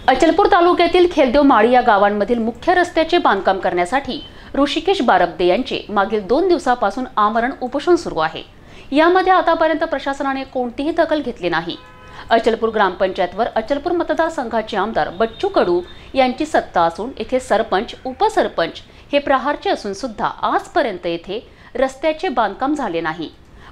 अचलपूर तालुक्यातील खेलदेव माळी या गावांमधील मुख्य रस्त्याचे बांधकाम करण्यासाठी ऋषिकेश बारब्दे यांचे मागील 2 दिवसापासून आमरण उपोषण सुरू आहे। यामध्ये आतापर्यंत प्रशासनाने कोणतीही दखल घेतली नाही। अचलपूर ग्रामपंचायतवर अचलपूर मतदारसंघाचे आमदार बच्चू कडू यांची सत्ता असून येथे सरपंच उपसरपंच हे प्रहारचे असून सुद्धा आजपर्यंत येथे रस्त्याचे बांधकाम झाले नाही।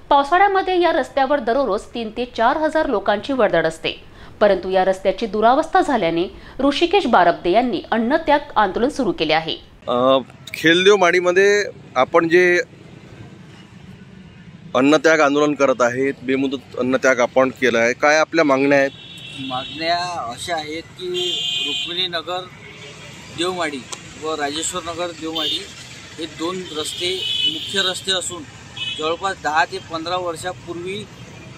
पावसाळ्यामध्ये या रस्त्यावर दररोज 3 ते 4 हजार लोकांची वर्दळ असते, परंतु या रस्त्याची दुरावस्था झाल्याने ऋषिकेश बारब्दे यांनी अन्नत्याग आंदोलन सुरू केले आहे। खेलदेव माडीमध्ये आपण जे अन्नत्याग आंदोलन करत आहेत, बेमुदत अन्नत्याग आपण केला आहे, काय आपल्या मागण्या आहेत? मागण्या अशा आहेत की रुक्मिणी नगर देवमाडी व राजेश्वर नगर देवमाडी हे 2 रस्ते मुख्य रस्ते असून जवळपास 10 ते 15 वर्षापूर्वी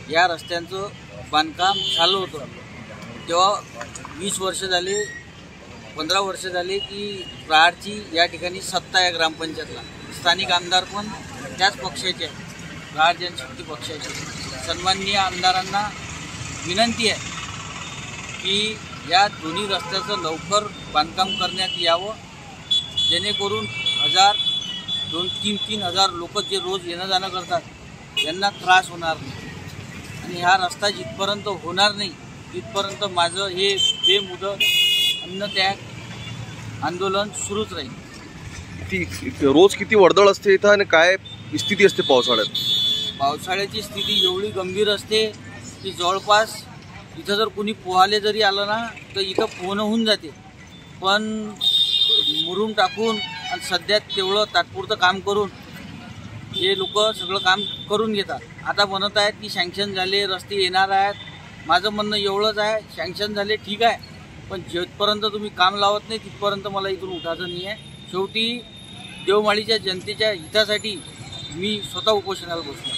या रस्त्यांचं बांधकाम झालं होतं। तेव्हा 20 वर्ष झाले 15 वर्ष झाले की प्रहारची या ठिकाणी सत्ता आहे ग्रामपंचायतला। स्थानिक आमदार पण त्याच पक्षाचे आहे, प्रहार जनशक्ती पक्षाचे। सन्माननीय आमदारांना विनंती आहे की या दोन्ही रस्त्याचं लवकर बांधकाम करण्यात यावं, जेणेकरून 1000, 2-3 हजार लोक जे रोज येणं जाणं करतात यांना त्रास होणार नाही। आणि हा रस्ता जिथपर्यंत होणार नाही तिथपर्यंत माझं हे बेमुदत अन्नत्याग आंदोलन सुरूच राहील। रोज किती वर्दळ असते इथं आणि काय स्थिती असते पावसाळ्यात? पावसाळ्याची स्थिती एवढी गंभीर असते की जवळपास इथं जर कोणी पोहायला जरी आलं ना तर इथं पोहणं होऊन जाते, पण मुरुम टाकून आणि सध्या तेवढं तात्पुरतं काम करून हे लोक सगळं काम करून घेतात। आता म्हणत आहेत की सँक्शन झाले, रस्ते येणार आहेत। माझं म्हणणं एवढंच आहे, सँक्शन झाले ठीक आहे, पण जिथपर्यंत तुम्ही काम लावत नाही तिथपर्यंत मला इथून उठायचं नाही आहे। शेवटी देवमाळीच्या जनतेच्या हितासाठी मी स्वतः उपोषणाला बसलो।